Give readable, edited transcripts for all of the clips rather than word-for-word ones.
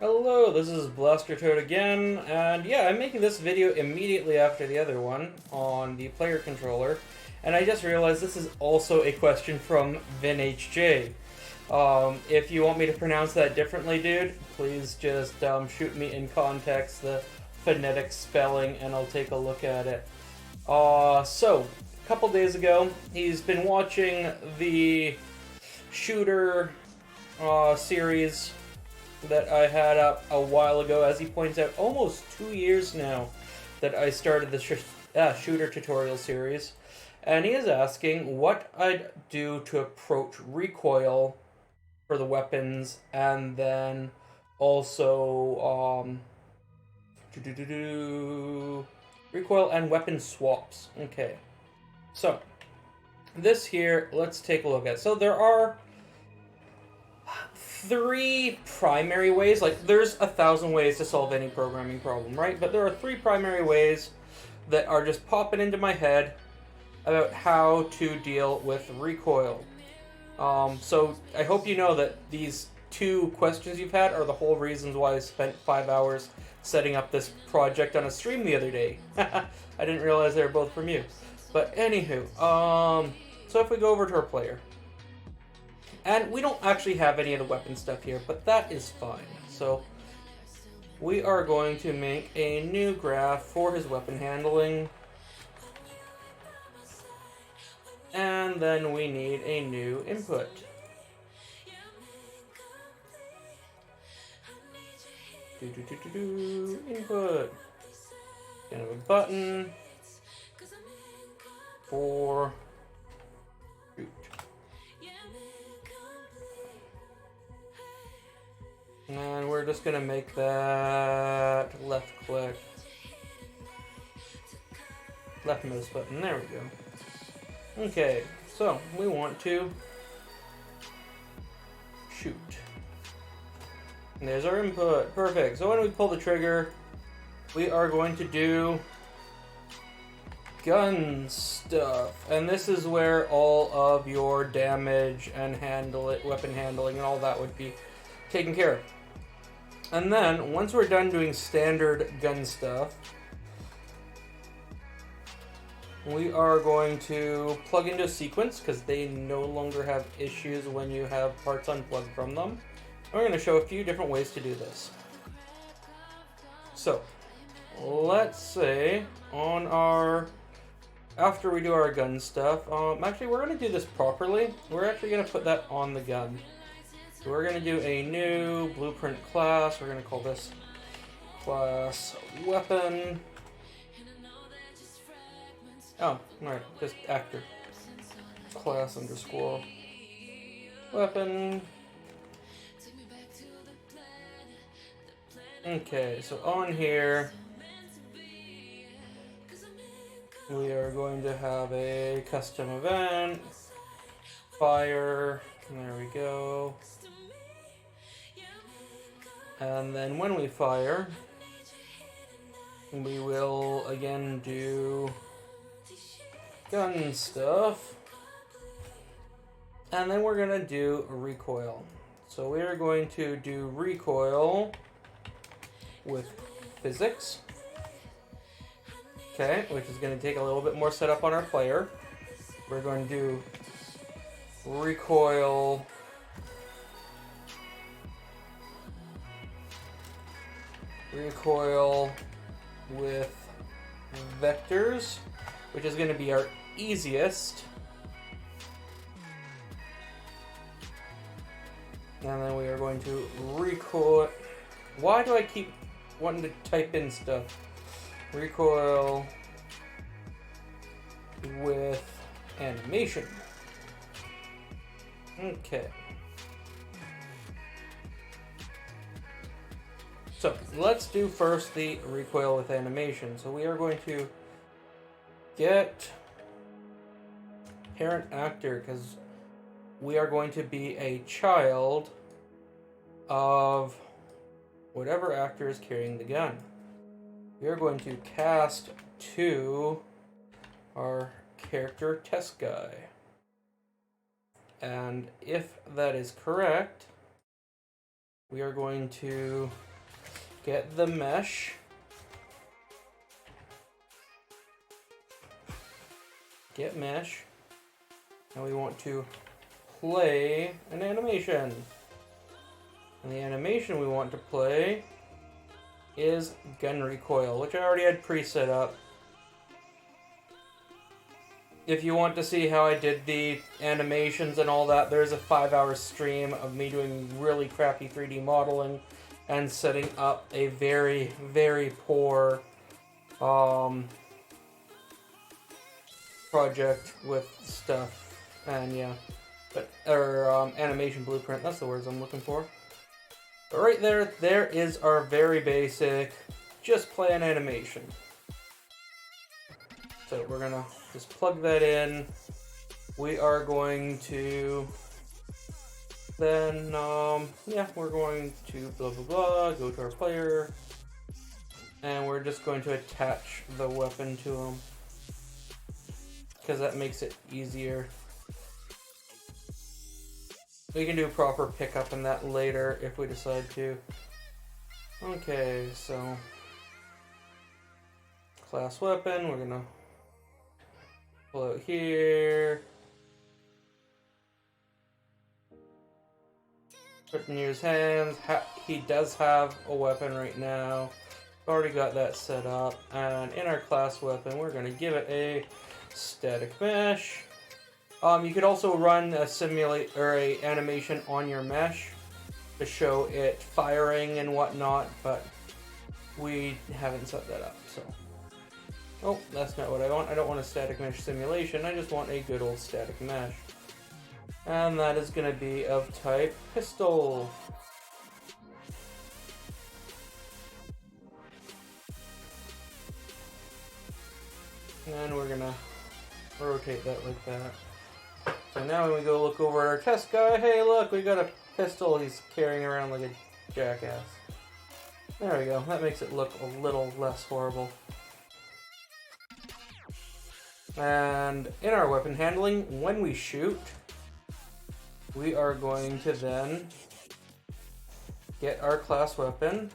Hello, this is Blaster Toad again, and yeah, I'm making this video immediately after the other one on the player controller, and I just realized this is also a question from Vinhj. If you want me to pronounce that differently, dude, please just shoot me in context the phonetic spelling, and I'll take a look at it. A couple days ago, he's been watching the Shooter series that I had up a while ago. As he points out, almost 2 years now that I started the shooter tutorial series. And he is asking what I'd do to approach recoil for the weapons, and then also recoil and weapon swaps. Okay, so this here, let's take a look at. So there are three primary ways. Like, there's 1,000 ways to solve any programming problem, right? But there are three primary ways that are just popping into my head about how to deal with recoil. So I hope you know that these two questions you've had are the whole reasons why I spent 5 hours setting up this project on a stream the other day. I didn't realize they were both from you. But anywho, so if we go over to our player, and we don't actually have any of the weapon stuff here, but that is fine. So we are going to make a new graph for his weapon handling. And then we need a new input. Input. Kind of a button for shoot. And we're just gonna make that left click, left mouse button. There we go. Okay, so we want to shoot. And there's our input. Perfect. So when we pull the trigger, we are going to do gun stuff. And this is where all of your damage and weapon handling and all that would be taken care of. And then, once we're done doing standard gun stuff, we are going to plug into a sequence, because they no longer have issues when you have parts unplugged from them. And we're going to show a few different ways to do this. So, let's say after we do our gun stuff, actually we're going to do this properly. We're actually going to put that on the gun. So we're going to do a new blueprint class. We're going to call this class weapon. Oh, alright, just actor. Class underscore weapon. Okay, so on here, we are going to have a custom event, fire, there we go. And then when we fire, we will again do gun stuff. And then we're going to do recoil. So we are going to do recoil with physics. Okay, which is going to take a little bit more setup on our player. We're going to do recoil with vectors, which is going to be our easiest. And then we are going to recoil. Why do I keep wanting to type in stuff? Recoil with animation. Okay. So let's do first the recoil with animation. So we are going to get parent actor, because we are going to be a child of whatever actor is carrying the gun. We are going to cast to our character test guy. And if that is correct, we are going to get the mesh. Get mesh. And we want to play an animation. And the animation we want to play is gun recoil, which I already had preset up. If you want to see how I did the animations and all that, there's a 5-hour stream of me doing really crappy 3D modeling and setting up a very, very poor project with stuff. And yeah, animation blueprint, that's the words I'm looking for. But right there is our very basic, just play an animation. So we're gonna just plug that in. We are going to then, yeah, we're going to blah blah blah, go to our player, and we're just going to attach the weapon to him, because that makes it easier. We can do proper pickup in that later if we decide to. Okay, so class weapon, we're gonna pull out here. Put in his hands. He does have a weapon right now. Already got that set up. And in our class weapon, we're gonna give it a static mesh. You could also run a simulate or a animation on your mesh to show it firing and whatnot, but we haven't set that up, so. Oh, that's not what I want. I don't want a static mesh simulation. I just want a good old static mesh. And that is going to be of type pistol. And we're going to rotate that like that. So now when we go look over at our test guy, hey look, we got a pistol he's carrying around like a jackass. There we go, that makes it look a little less horrible. And in our weapon handling, when we shoot, we are going to then get our class weapon,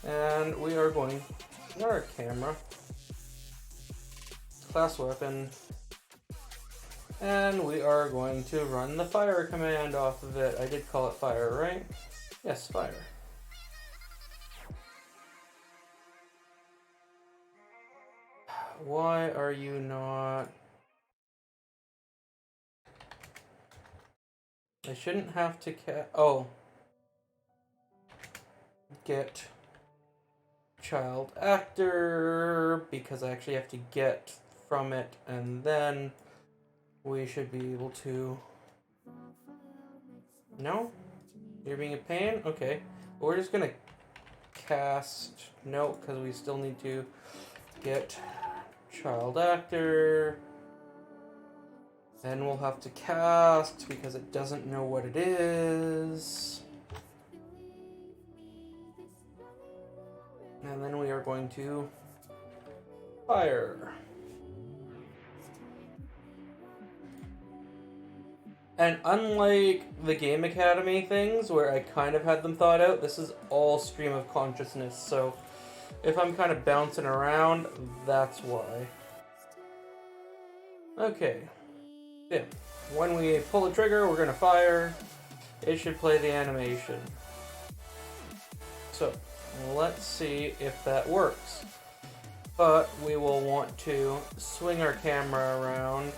and we are going, not our camera, class weapon, and we are going to run the fire command off of it. I did call it fire, right? Yes, fire. Why are you not... I shouldn't have to oh. Get child actor, because I actually have to get from it, and then we should be able to... No? You're being a pain? Okay. We're just gonna cast... No, because we still need to get child actor. Then we'll have to cast because it doesn't know what it is. And then we are going to fire. And unlike the Game Academy things, where I kind of had them thought out, this is all stream of consciousness, so if I'm kind of bouncing around, that's why. Okay. Yeah. When we pull the trigger, we're going to fire. It should play the animation. So, let's see if that works. But we will want to swing our camera around.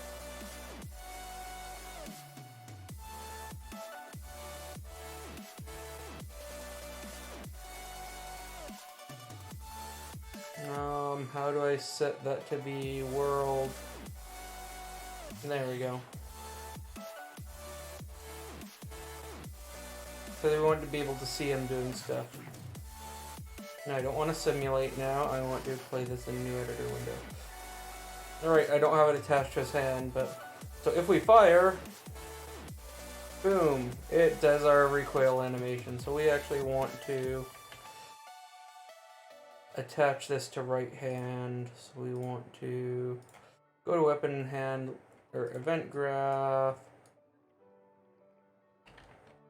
How do I set that to be world? There we go. So they want to be able to see him doing stuff. No, I don't want to simulate now. I want to play this in a new editor window. Alright, I don't have it attached to his hand, but... So if we fire... Boom! It does our recoil animation. So we actually want to... attach this to right hand. So we want to... go to weapon hand... or event graph...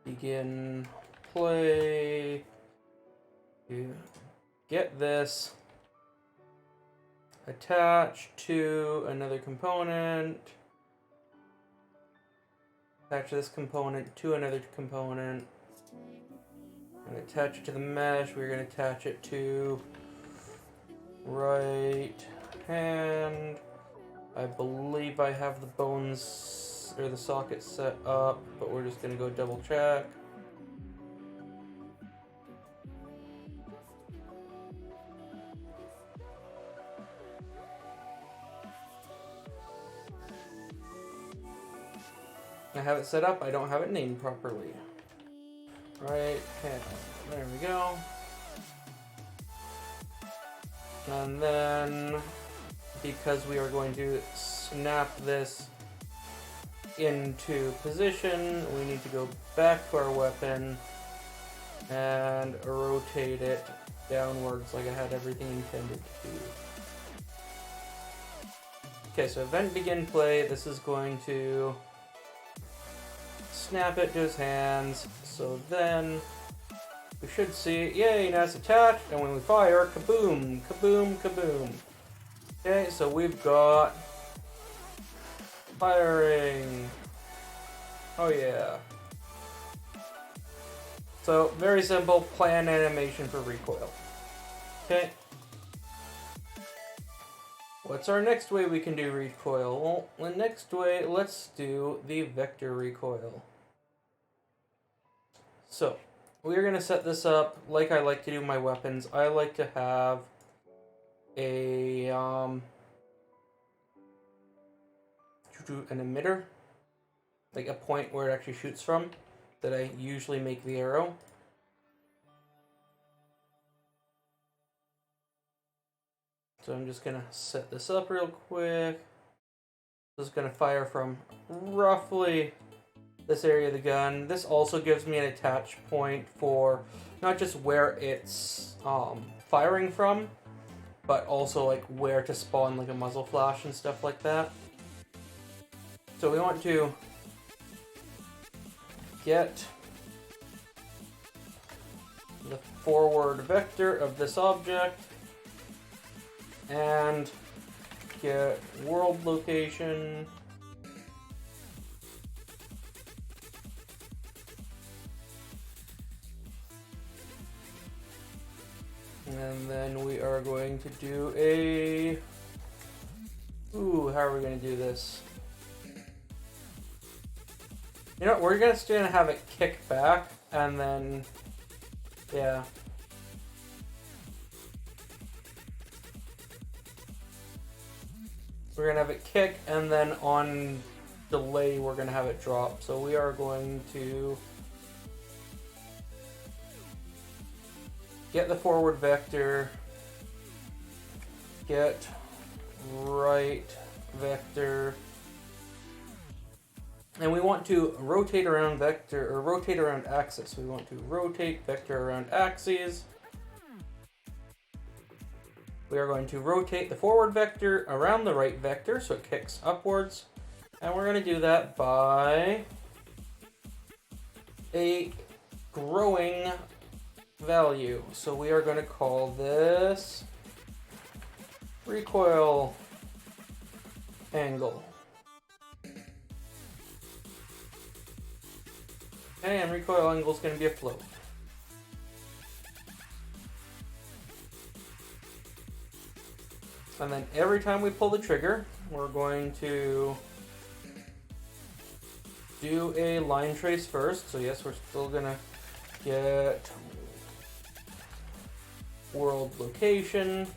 begin play. You get this attached to another component. Attach this component to another component. I'm going to attach it to the mesh. We're going to attach it to right hand. I believe I have the bones or the socket set up, but we're just going to go double check. I have it set up, I don't have it named properly. Right hand, there we go. And then, because we are going to snap this into position, we need to go back to our weapon and rotate it downwards like I had everything intended to do. Okay, so event begin play, this is going to snap it to his hands, so then we should see, yay, now it's attached, and when we fire, kaboom, kaboom, kaboom. Okay, so we've got firing. Oh yeah. So, very simple plan animation for recoil. Okay. What's our next way we can do recoil? Well, the next way, let's do the vector recoil. So, we're going to set this up like I like to do my weapons. I like to have a an emitter, like a point where it actually shoots from, that I usually make the arrow. So I'm just going to set this up real quick. This is going to fire from roughly this area of the gun. This also gives me an attach point for not just where it's firing from, but also like where to spawn like a muzzle flash and stuff like that. So we want to get the forward vector of this object and get world location. And then we are going to do a... Ooh, how are we going to do this? You know what, we're just going to have it kick back, and then... Yeah. We're going to have it kick, and then on delay, we're going to have it drop. So we are going to get the forward vector, get right vector, and we want to rotate around vector, or rotate around axis. We want to rotate vector around axes. We are going to rotate the forward vector around the right vector so it kicks upwards. And we're going to do that by a growing value. So we are going to call this recoil angle. Okay, and recoil angle is going to be a float. And then every time we pull the trigger, we're going to do a line trace first. So yes, we're still going to get world location.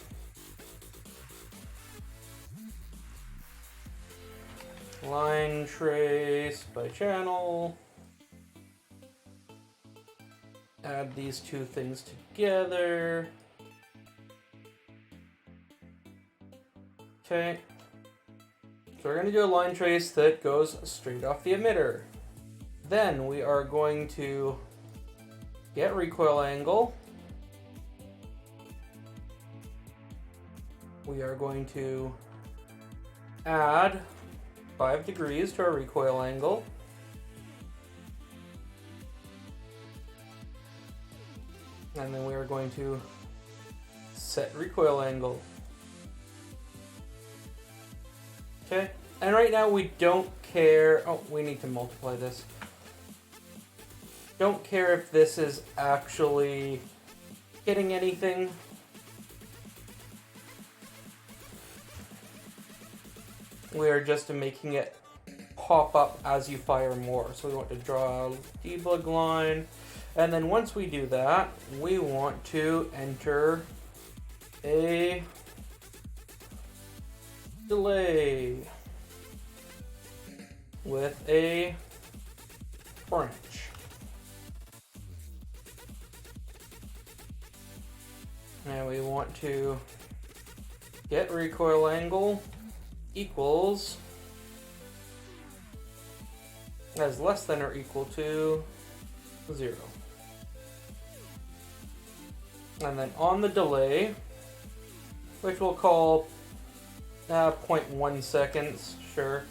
Line trace by channel. Add these two things together. Okay. So we're going to do a line trace that goes straight off the emitter. Then we are going to get recoil angle. We are going to add 5 degrees to our recoil angle. And then we are going to set recoil angle. Okay, and right now we don't care. Oh, we need to multiply this. Don't care if this is actually hitting anything. We are just making it pop up as you fire more. So we want to draw a debug line. And then once we do that, we want to enter a delay with a branch. And we want to get recoil angle equals as less than or equal to 0. And then on the delay, which we'll call 0.1 seconds, sure.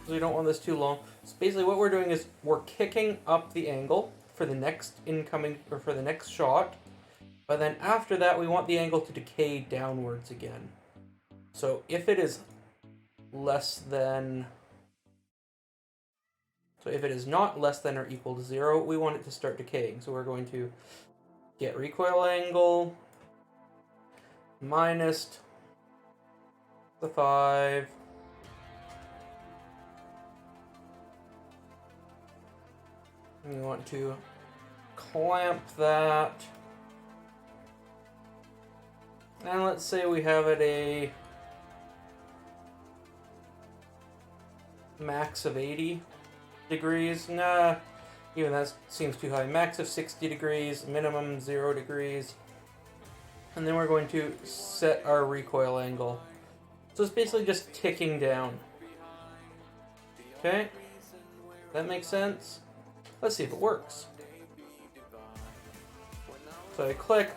We don't want this too long. So basically what we're doing is we're kicking up the angle for the next incoming, or for the next shot. But then after that, we want the angle to decay downwards again. So if it is less than, so if it is not less than or equal to 0, we want it to start decaying. So we're going to get recoil angle minus the 5. And we want to clamp that. And let's say we have it a max of 80 degrees. Nah, even that seems too high. Max of 60 degrees, minimum 0 degrees. And then we're going to set our recoil angle. So it's basically just ticking down. Okay? That makes sense? Let's see if it works. So I click.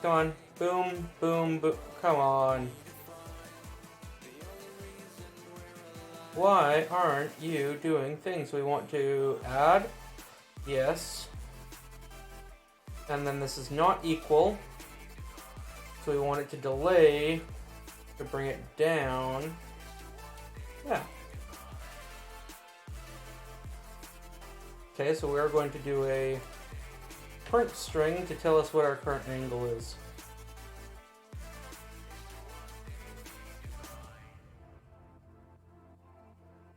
Come on. Boom, boom, boom. Come on. Why aren't you doing things? We want to add. Yes. And then this is not equal. So we want it to delay to bring it down. Yeah. Okay, so we're going to do a print string to tell us what our current angle is.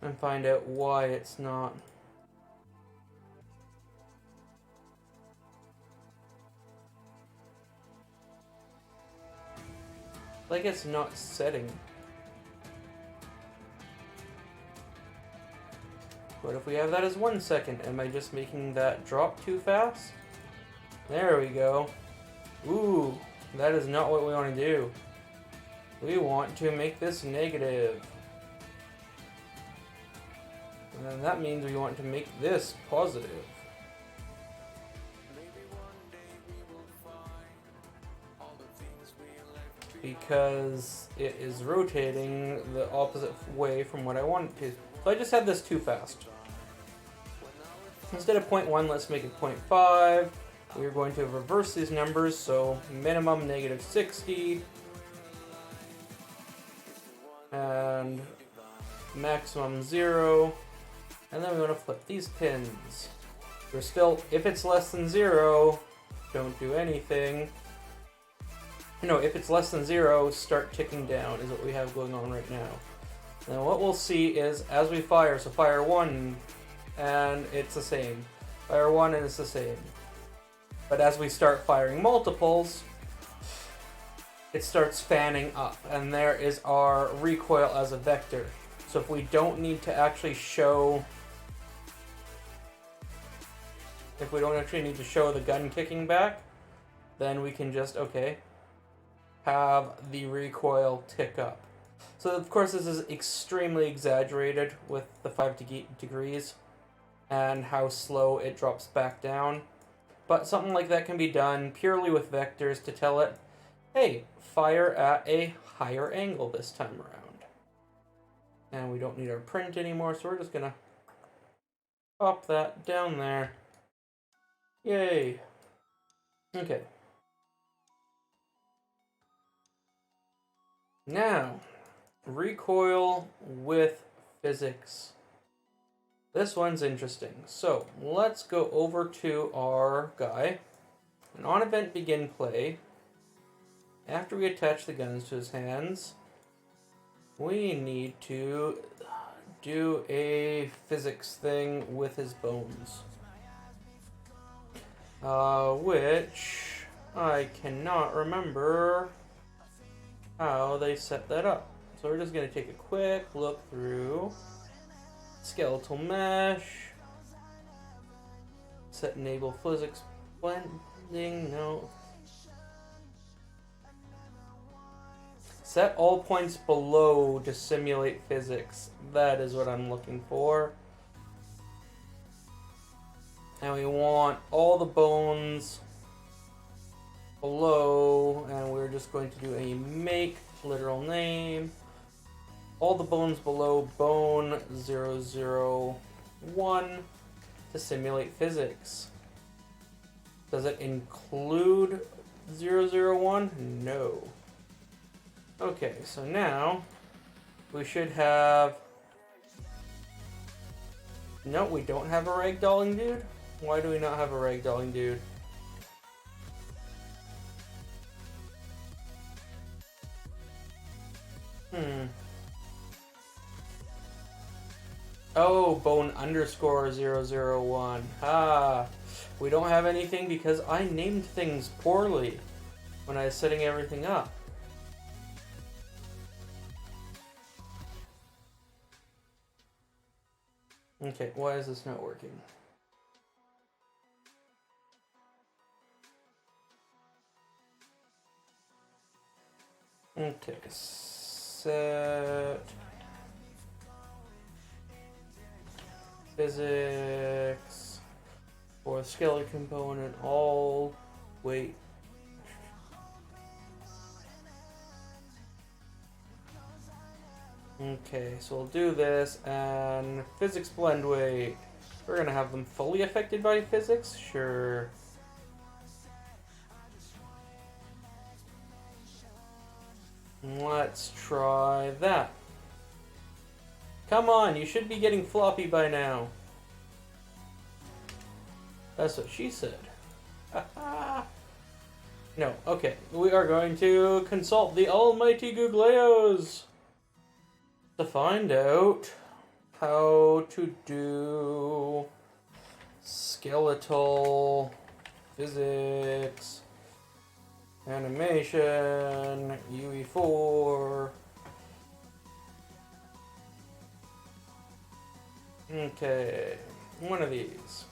And find out why it's not. Like it's not setting. What if we have that as 1 second? Am I just making that drop too fast? There we go. Ooh, that is not what we want to do. We want to make this negative. And then that means we want to make this positive. Because it is rotating the opposite way from what I want it to. So I just had this too fast. Instead of 0.1, let's make it 0.5. We're going to reverse these numbers, so minimum negative 60. And maximum 0. And then we want to flip these pins. We're still, if it's less than 0, don't do anything. No, if it's less than 0, start ticking down is what we have going on right now. Now what we'll see is as we fire, so fire 1 and it's the same. Fire 1 and it's the same. But as we start firing multiples, it starts fanning up, and there is our recoil as a vector. So if we don't need to actually show, if we don't actually need to show the gun kicking back, then we can just, okay, have the recoil tick up. So of course this is extremely exaggerated with the 5 degrees and how slow it drops back down. But something like that can be done purely with vectors to tell it, hey, fire at a higher angle this time around. And we don't need our print anymore, so we're just gonna pop that down there. Yay. Okay. Now, recoil with physics. This one's interesting. So, let's go over to our guy. And on event begin play, after we attach the guns to his hands, we need to do a physics thing with his bones. Which I cannot remember how they set that up. So we're just going to take a quick look through skeletal mesh, set enable physics blending, no. Set all points below to simulate physics. That is what I'm looking for. And we want all the bones below, and we're just going to do a make literal name. All the bones below bone 001 to simulate physics. Does it include 001? No. Okay, so now we should have... No, we don't have a ragdolling dude? Why do we not have a ragdolling dude? Oh, bone underscore 001. Ah, we don't have anything because I named things poorly when I was setting everything up. Okay, why is this not working? Okay, set physics for skeleton component all wait. Okay, so we'll do this and physics blend weight. We're gonna have them fully affected by physics? Sure. Let's try that. Come on, you should be getting floppy by now. That's what she said. No, okay. We are going to consult the almighty Googleos to find out how to do skeletal physics animation UE4. Okay, one of these.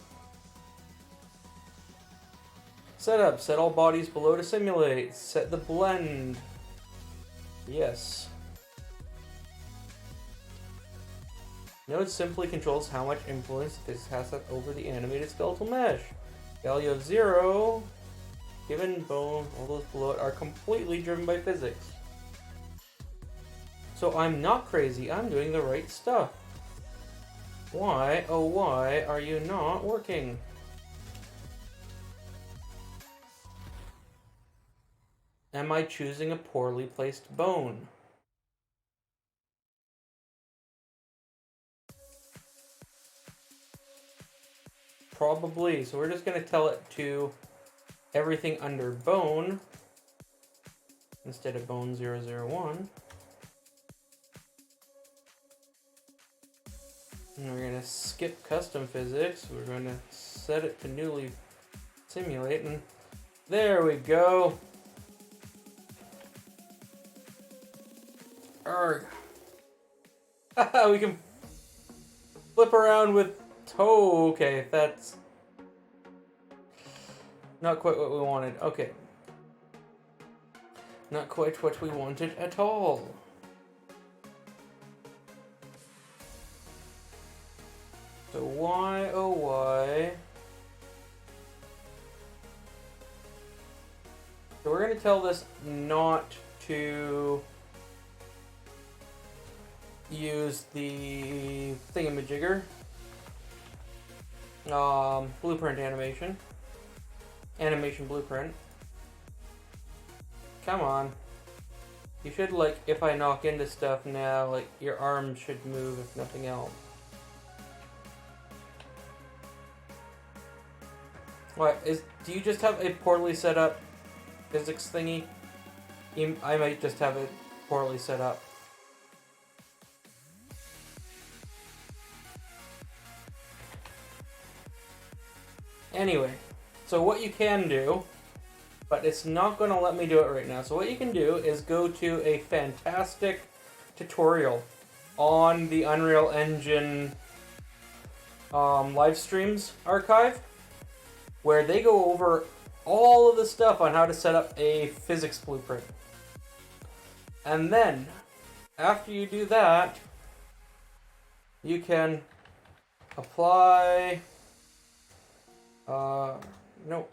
Setup, set all bodies below to simulate. Set the blend. Yes. Node simply controls how much influence physics has over the animated skeletal mesh. Value of 0. Given bone, all those below it are completely driven by physics. So I'm not crazy, I'm doing the right stuff. Why, oh why, are you not working? Am I choosing a poorly placed bone? Probably, so we're just going to tell it to everything under bone instead of bone 001. And we're going to skip custom physics. We're going to set it to newly simulate, and there we go. Arrgh. We can flip around with toe. Okay, that's not quite what we wanted. Okay. Not quite what we wanted at all. So why, oh why? So we're going to tell this not to use the thingamajigger. Blueprint animation. animation blueprint. Come on. You should, like, if I knock into stuff now, like, your arms should move if nothing else. What, do you just have a poorly set up physics thingy? I might just have it poorly set up. Anyway, so what you can do, but it's not going to let me do it right now. So what you can do is go to a fantastic tutorial on the Unreal Engine live streams archive, where they go over all of the stuff on how to set up a physics blueprint. And then, after you do that, you can apply... no.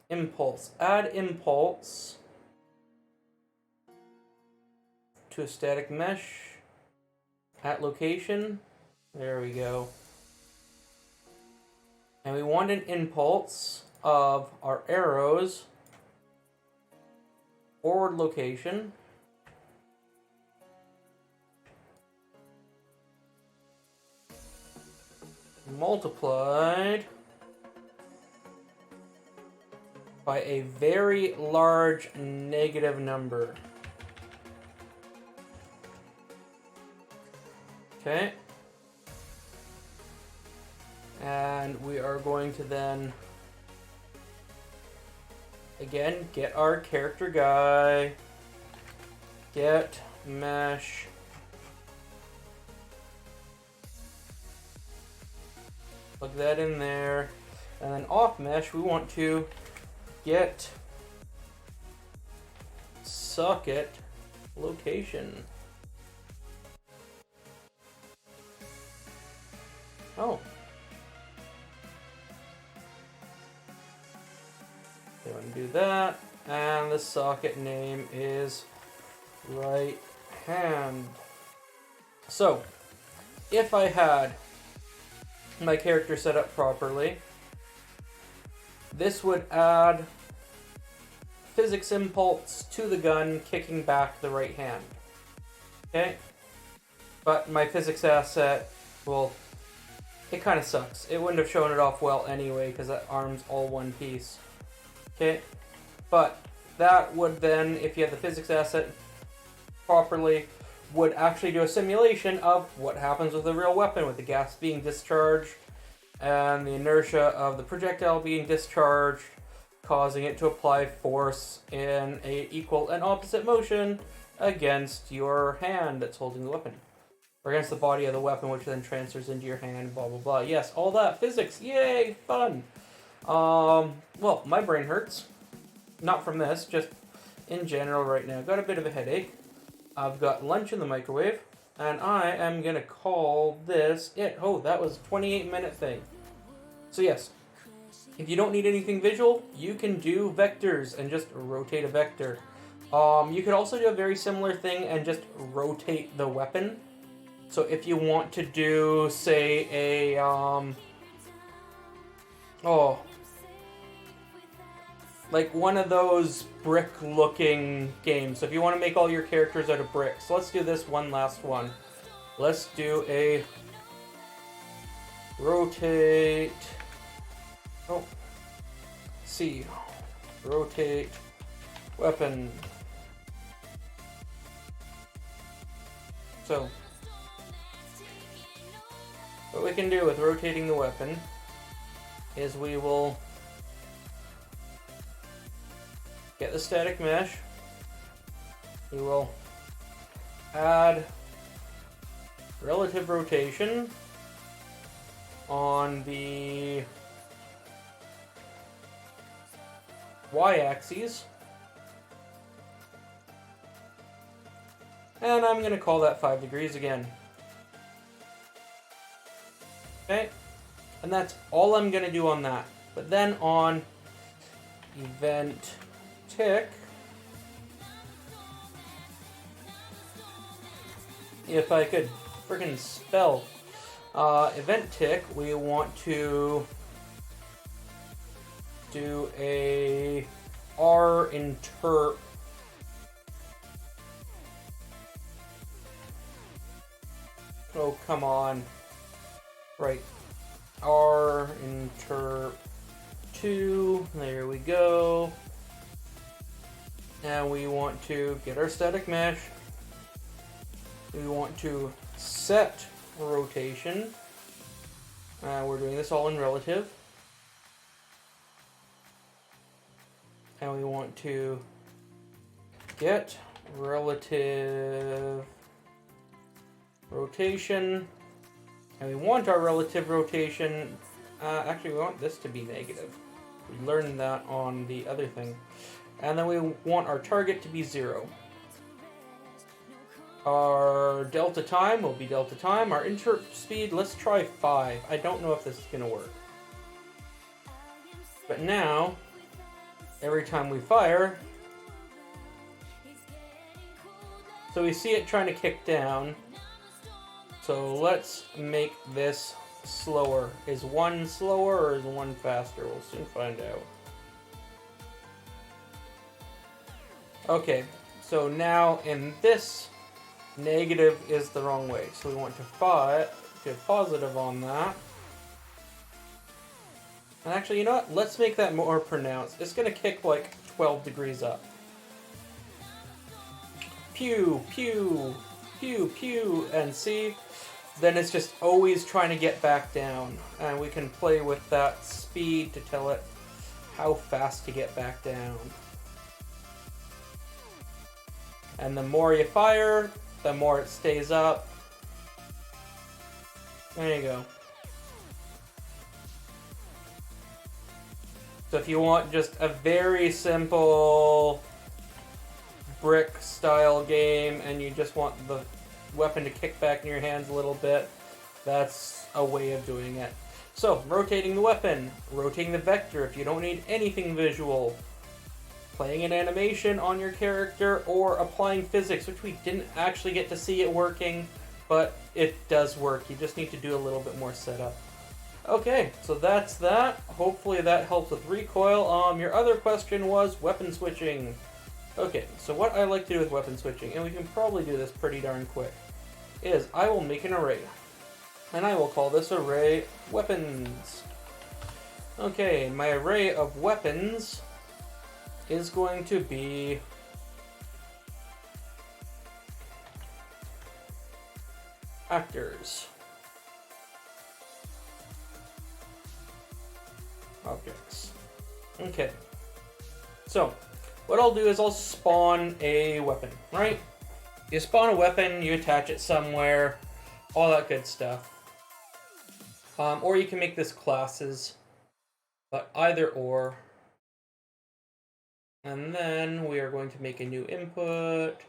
Impulse. Add impulse to a static mesh at location. There we go. And we want an impulse of our arrows forward location. Multiplied by a very large negative number. Okay. And we are going to then, again, get our character guy, get mesh, plug that in there, and then off mesh we want to get socket location. Oh. So undo that, and the socket name is right hand. So, if I had my character set up properly, this would add physics impulse to the gun, kicking back the right hand. Okay? But my physics asset, well, it kind of sucks. It wouldn't have shown it off well anyway, because that arm's all one piece. Okay? But that would then, if you have the physics asset properly, would actually do a simulation of what happens with a real weapon, with the gas being discharged and the inertia of the projectile being discharged, causing it to apply force in a equal and opposite motion against your hand that's holding the weapon. Or against the body of the weapon, which then transfers into your hand, blah, blah, blah. Yes, all that. Physics. Yay! Fun! Well, my brain hurts. Not from this, just in general right now. Got a bit of a headache. I've got lunch in the microwave, and I am going to call this it. Oh, that was a 28-minute thing. So yes, if you don't need anything visual, you can do vectors and just rotate a vector. You could also do a very similar thing and just rotate the weapon. So if you want to do, say, a, like one of those brick-looking games. So if you want to make all your characters out of bricks, let's do this one last one. Let's do a rotate. Oh, C. Rotate weapon. So, what we can do with rotating the weapon is we will get the static mesh. We will add relative rotation on the y-axis. And I'm going to call that 5 degrees again. Okay, and that's all I'm going to do on that. But then on event tick, if I could friggin' spell, event tick, we want to do a R interp. Oh, come on. Right. R interp 2. There we go. Now we want to get our static mesh. We want to set rotation. We're doing this all in relative. And we want to get relative rotation. And we want our relative rotation, actually we want this to be negative. We learned that on the other thing. And then we want our target to be 0. Our delta time will be delta time. Our interp speed, let's try 5. I don't know if this is going to work. But now, every time we fire, so we see it trying to kick down. So let's make this slower. Is 1 slower or is 1 faster? We'll soon find out. Okay, so now in this, negative is the wrong way. So we want to get positive on that. And actually, you know what? Let's make that more pronounced. It's going to kick like 12 degrees up. Pew, pew, pew, pew, and see? Then it's just always trying to get back down. And we can play with that speed to tell it how fast to get back down. And the more you fire, the more it stays up. There you go. So if you want just a very simple brick style game and you just want the weapon to kick back in your hands a little bit, that's a way of doing it. So, rotating the weapon, rotating the vector if you don't need anything visual, playing an animation on your character, or applying physics, which we didn't actually get to see it working, but it does work. You just need to do a little bit more setup. Okay, so that's that. Hopefully that helps with recoil. Your other question was weapon switching. Okay, so what I like to do with weapon switching, and we can probably do this pretty darn quick, is I will make an array. And I will call this array weapons. Okay, my array of weapons is going to be actors. Objects. Okay. So, what I'll do is I'll spawn a weapon, right? You spawn a weapon, you attach it somewhere, all that good stuff. Or you can make this classes, but either or. And then we are going to make a new input.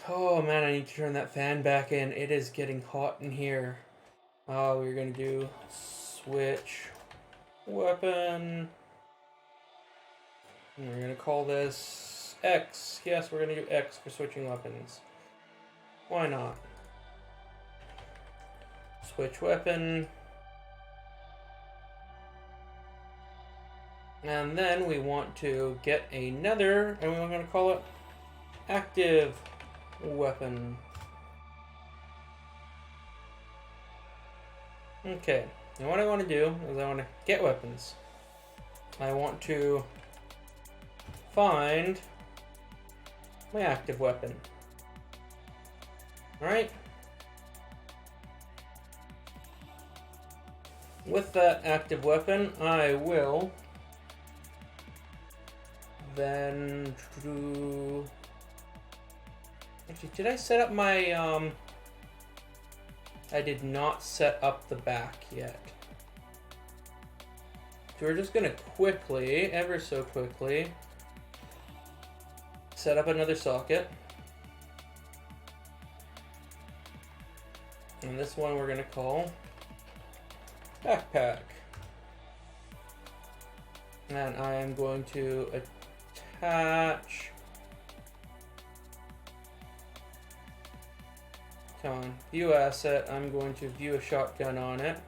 Oh man, I need to turn that fan back in. It is getting hot in here. We're going to do switch weapon. And we're going to call this X. Yes, we're going to do X for switching weapons. Why not? Switch weapon. And then we want to get another, and we're going to call it active weapon. Okay, and what I want to do is I want to get weapons. I want to find my active weapon. Alright? With that active weapon, I will then do... Actually, did I set up my, I did not set up the back yet. So we're just gonna quickly, ever so quickly, set up another socket. And this one we're gonna call backpack. And I am going to attach, come on, view asset, I'm going to view a shotgun on it.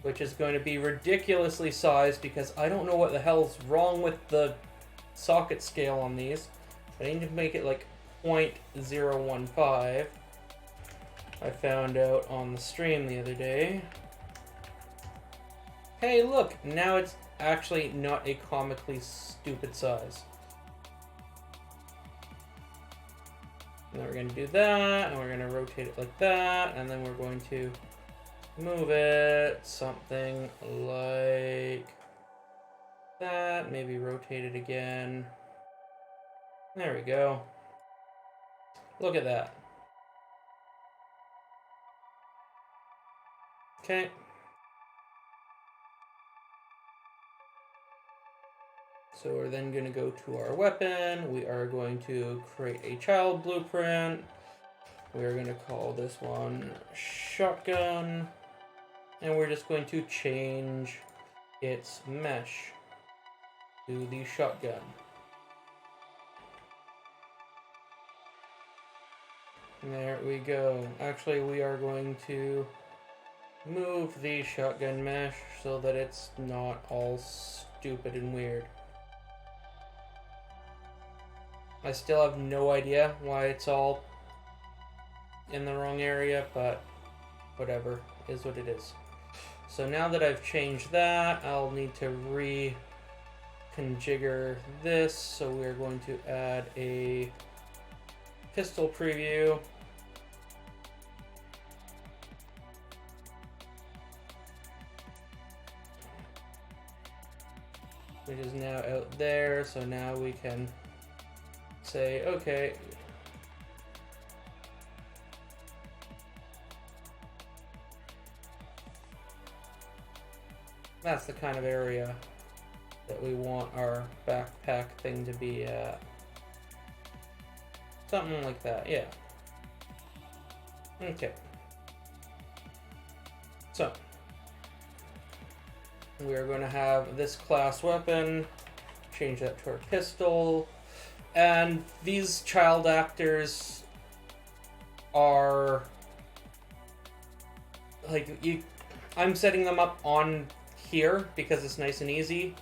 which is going to be ridiculously sized because I don't know what the hell's wrong with the socket scale on these. I need to make it like 0.015. I found out on the stream the other day. Hey, look, now it's actually not a comically stupid size. And then we're going to do that, and we're going to rotate it like that, and then we're going to move it something like that. Maybe rotate it again. There we go. Look at that. Okay. So we're then going to go to our weapon. We are going to create a child blueprint. We're going to call this one shotgun. And we're just going to change its mesh to the shotgun. There we go. Actually, we are going to move the shotgun mesh so that it's not all stupid and weird. I still have no idea why it's all in the wrong area, but whatever, is what it is. So now that I've changed that, I'll need to reconfigure this. So we're going to add a pistol preview. Which is now out there, so now we can say, okay, that's the kind of area that we want our backpack thing to be at. Something like that, yeah. Okay. So, we are going to have this class weapon, change that to our pistol, and these child actors are, like, I'm setting them up on here because it's nice and easy,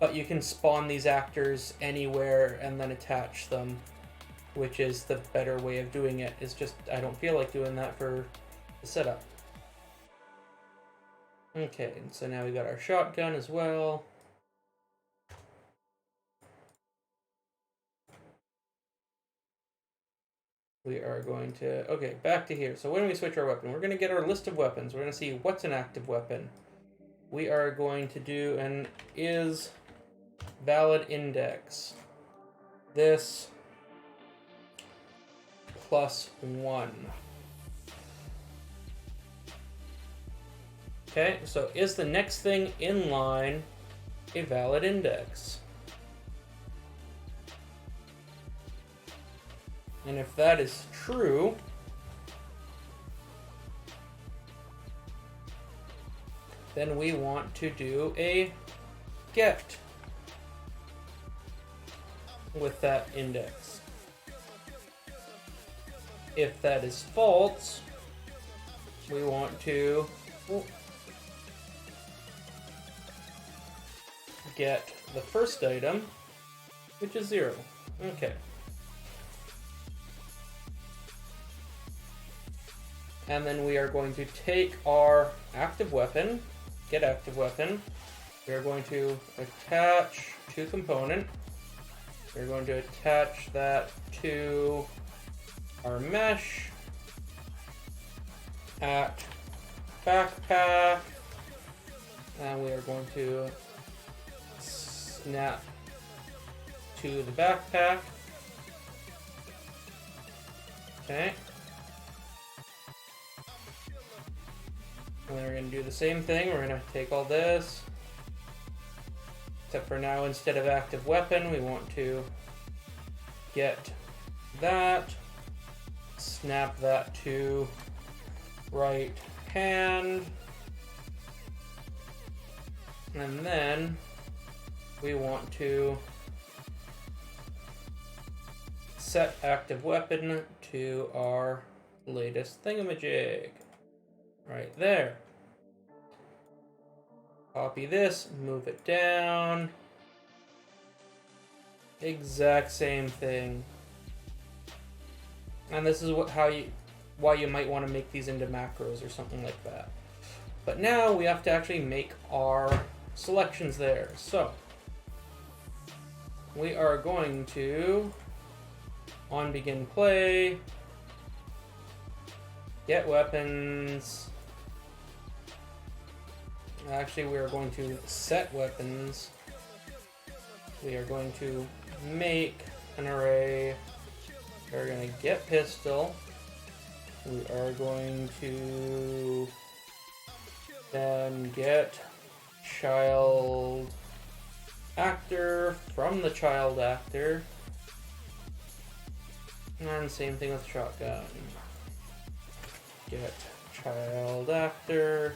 but you can spawn these actors anywhere and then attach them, which is the better way of doing it. It's just, I don't feel like doing that for the setup. Okay, so now we got our shotgun as well. We are going to, okay, back to here. So when we switch our weapon, we're going to get our list of weapons. We're going to see what's an active weapon. We are going to do an is valid index. This +1. Okay, so is the next thing in line a valid index? And if that is true, then we want to do a get with that index. If that is false, we want to get the first item, which is 0. Okay. And then we are going to take our active weapon, get active weapon. We are going to attach to component. We're going to attach that to our mesh at backpack. And we are going to snap to the backpack. Okay. And then we're going to do the same thing. We're going to take all this. Except for now, instead of active weapon, we want to get that. Snap that to right hand. And then we want to set active weapon to our latest thingamajig. Right there. Copy this, move it down. Exact same thing. And this is why you might want to make these into macros or something like that. But now we have to actually make our selections there. So we are going to, on begin play, get weapons. Actually, we are going to set weapons. We are going to make an array. We're going to get pistol. We are going to then get child actor from the child actor. And same thing with shotgun. Get child actor.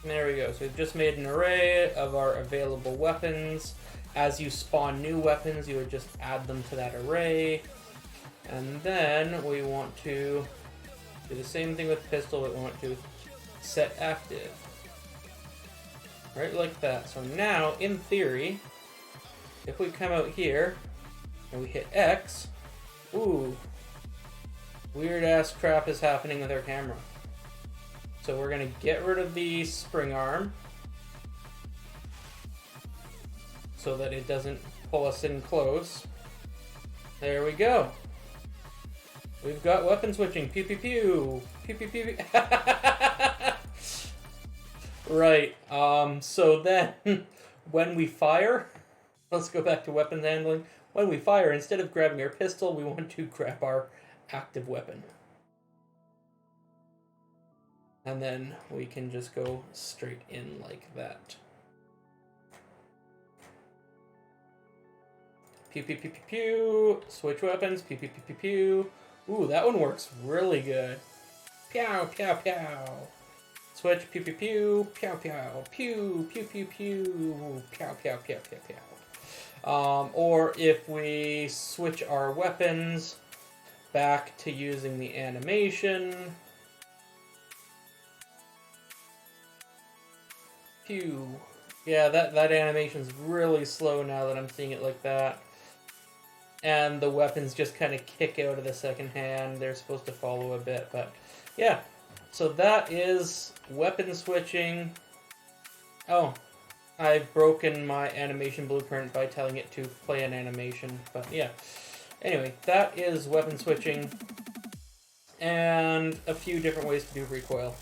There we go. So we've just made an array of our available weapons. As you spawn new weapons, you would just add them to that array. And then we want to do the same thing with pistol, but we want to set active. Right like that. So now, in theory, if we come out here and we hit X, ooh, weird ass crap is happening with our camera. So we're going to get rid of the spring arm so that it doesn't pull us in close. There we go. We've got weapon switching. Pew pew pew. Pew pew pew. Right. So then when we fire, let's go back to weapons handling. When we fire, instead of grabbing our pistol, we want to grab our active weapon. And then we can just go straight in like that. Pew pew pew pew pew. Switch weapons. Pew pew pew pew pew. Ooh, that one works really good. Pew pew pew. Switch. Pew pew pew. Pew pew. Pew pew pew pew. Pew pew pew pew pew. Or if we switch our weapons back to using the animation. Pew. Yeah, that animation's really slow now that I'm seeing it like that. And the weapons just kind of kick out of the second hand. They're supposed to follow a bit, but yeah. So that is weapon switching. Oh, I've broken my animation blueprint by telling it to play an animation, but yeah. Anyway, that is weapon switching and a few different ways to do recoil.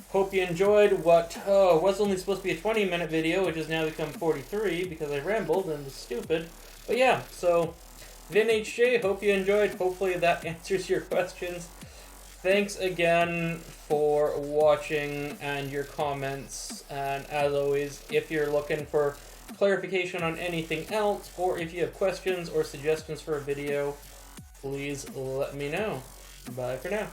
Hope you enjoyed what was only supposed to be a 20-minute video, which has now become 43 because I rambled and was stupid. But yeah, so Vinhj, hope you enjoyed. Hopefully that answers your questions. Thanks again for watching and your comments. And as always, if you're looking for clarification on anything else, or if you have questions or suggestions for a video, please let me know. Bye for now.